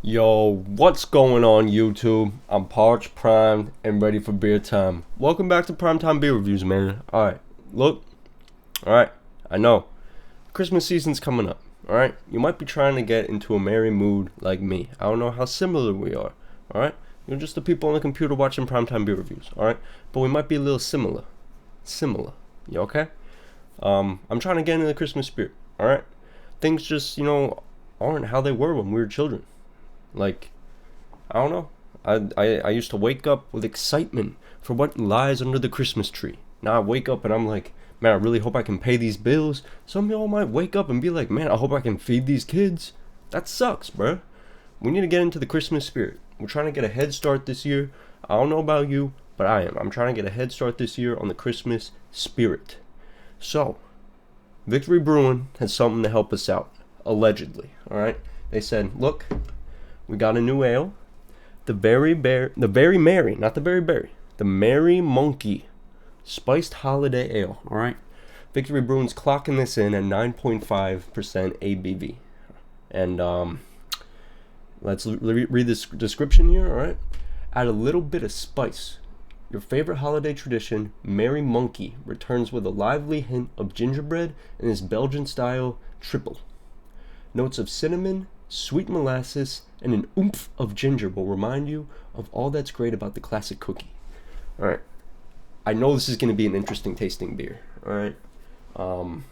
Yo, what's going on YouTube? I'm parched, primed, and ready for beer time. Welcome back to Primetime Beer Reviews, man. Alright, look. Alright, I know. Christmas season's coming up, alright? You might be trying to get into a merry mood like me. I don't know how similar we are, alright? You're just the people on the computer watching Primetime Beer Reviews, alright? But we might be a little similar. Similar. You okay? I'm trying to get into the Christmas spirit, alright? Things just, aren't how they were when we were children. Like, I don't know. I used to wake up with excitement for what lies under the Christmas tree. Now I wake up and I'm like, man, I really hope I can pay these bills. Some of y'all might wake up and be like, man, I hope I can feed these kids. That sucks, bruh. We need to get into the Christmas spirit. We're trying to get a head start this year. I don't know about you, but I am. I'm trying to get a head start this year on the Christmas spirit. So, Victory Brewing has something to help us out. Allegedly, alright? They said, look, we got a new ale, the Very Merry, not the Very Berry, the Merry Monkey Spiced Holiday Ale. All right, Victory Brewing's clocking this in at 9.5% ABV, and let's read this description here. All right, add a little bit of spice. Your favorite holiday tradition, Merry Monkey, returns with a lively hint of gingerbread in this Belgian-style triple. Notes of cinnamon, sweet molasses, and an oomph of ginger will remind you of all that's great about the classic cookie. Alright. I know this is going to be an interesting tasting beer. Alright. The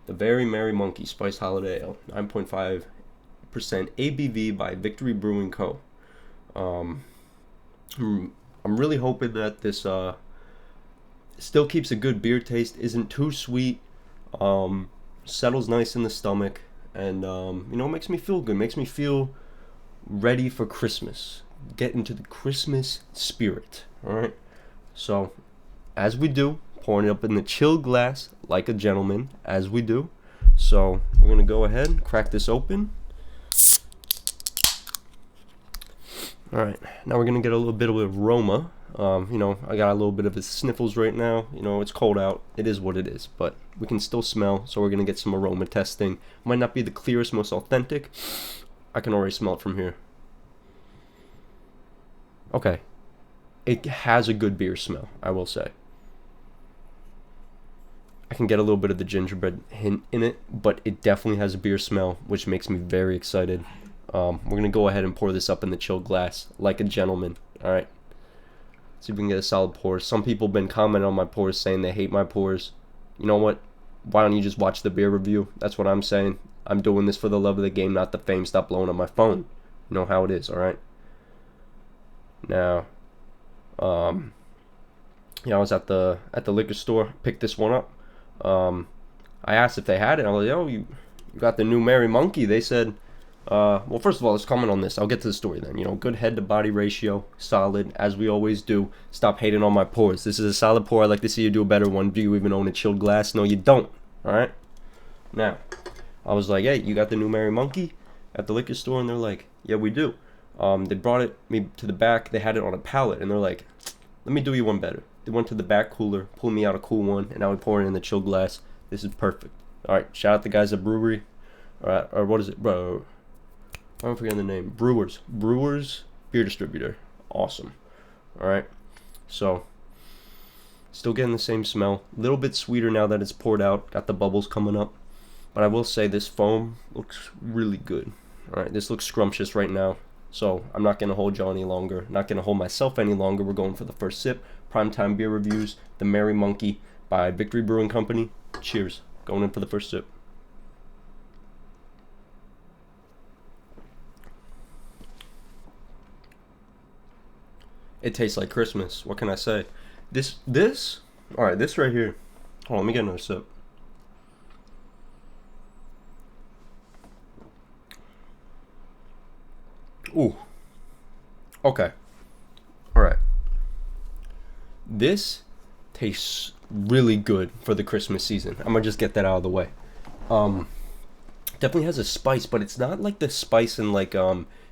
Very Merry Monkey Spiced Holiday Ale. 9.5% ABV by Victory Brewing Co. I'm really hoping that this still keeps a good beer taste, isn't too sweet, settles nice in the stomach, and makes me feel good, makes me feel ready for Christmas, get into the Christmas spirit. All right, so as we do, pouring it up in the chill glass like a gentleman, as we do. So we're gonna go ahead and crack this open. All right, now we're gonna get a little bit of aroma. I got a little bit of the sniffles right now. It's cold out. It is what it is, but we can still smell, so we're gonna get some aroma testing. Might not be the clearest, most authentic. I can already smell it from here. Okay, it has a good beer smell, I will say. I can get a little bit of the gingerbread hint in it, but it definitely has a beer smell, which makes me very excited. We're gonna go ahead and pour this up in the chill glass like a gentleman. All right. See if we can get a solid pour. Some people have been commenting on my pours saying they hate my pours. You know what? Why don't you just watch the beer review? That's what I'm saying. I'm doing this for the love of the game, not the fame. Stop blowing up my phone. You know how it is, alright? Now, I was at the liquor store, picked this one up. I asked if they had it. I was like, yo, you got the new Merry Monkey. They said, well, first of all, let's comment on this. I'll get to the story then. Good head to body ratio, solid, as we always do. Stop hating on my pours. This is a solid pour. I'd like to see you do a better one. Do you even own a chilled glass? No, you don't. All right. Now, I was like, hey, you got the new Merry Monkey at the liquor store? And they're like, yeah, we do. They brought me to the back. They had it on a pallet, and they're like, let me do you one better. They went to the back cooler, pulled me out a cool one, and now we pour it in the chilled glass. This is perfect. All right, shout out the guys at Brewery. All right, or what is it, bro? I'm forgetting the name. Brewers beer distributor. Awesome. Alright. So, still getting the same smell. A little bit sweeter now that it's poured out. Got the bubbles coming up. But I will say this foam looks really good. Alright, this looks scrumptious right now. So, I'm not going to hold y'all any longer. Not going to hold myself any longer. We're going for the first sip. Primetime Beer Reviews. The Merry Monkey by Victory Brewing Company. Cheers. Going in for the first sip. It tastes like Christmas. What can I say? Alright, this right here. Hold on, let me get another sip. Ooh. Okay. Alright. This tastes really good for the Christmas season. I'm gonna just get that out of the way. Definitely has a spice, but it's not like the spice in like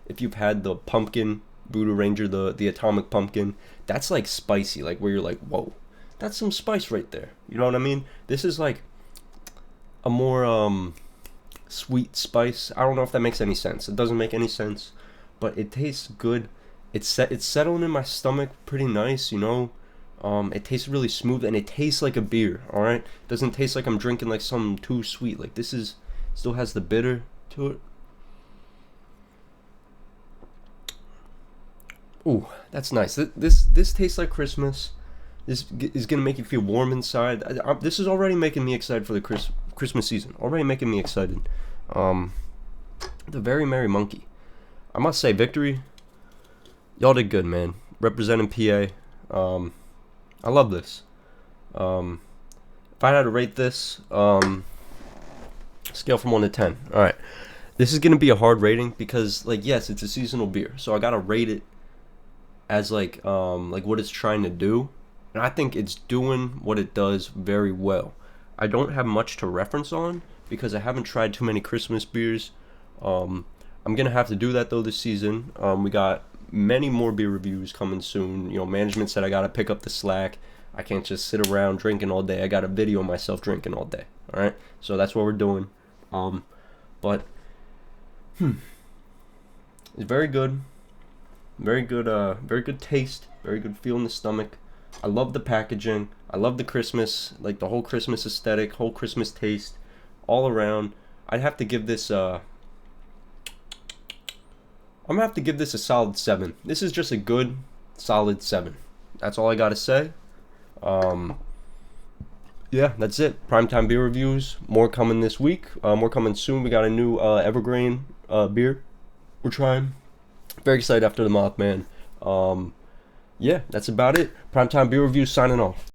if you've had the pumpkin Voodoo Ranger, the atomic pumpkin, that's like spicy, like where you're like, whoa, that's some spice right there. You know what I mean? This is like a more sweet spice. I don't know if that makes any sense. It doesn't make any sense, but it tastes good. It's settling in my stomach pretty nice, you know. It tastes really smooth and it tastes like a beer. All right, it doesn't taste like I'm drinking like something too sweet. Like this is still has the bitter to it. Ooh, that's nice. This tastes like Christmas. Is gonna make you feel warm inside. This is already making me excited for the Christmas season. Already making me excited. Um, the Very Merry Monkey. I must say, victory. Y'all did good, man. Representing PA. I love this. If I had to rate this, scale from 1 to 10. All right, this is gonna be a hard rating because, like, yes, it's a seasonal beer, so I gotta rate it as like what it's trying to do, and I think it's doing what it does very well. I don't have much to reference on because I haven't tried too many Christmas beers. I'm gonna have to do that though this season. We got many more beer reviews coming soon. You know, management said I gotta pick up the slack. I can't just sit around drinking all day. I gotta video myself drinking all day. All right, so that's what we're doing. But it's very good. Very good taste, very good feel in the stomach. I love the packaging. I love the Christmas, like the whole Christmas aesthetic, whole Christmas taste, all around. I'd have to give this I'm gonna have to give this a solid 7. This is just a good, solid 7. That's all I gotta say. Yeah, that's it. Primetime beer reviews. More coming this week. More coming soon. We got a new Evergreen beer we're trying. Very excited after the Mothman. Yeah, that's about it. Primetime beer review signing off.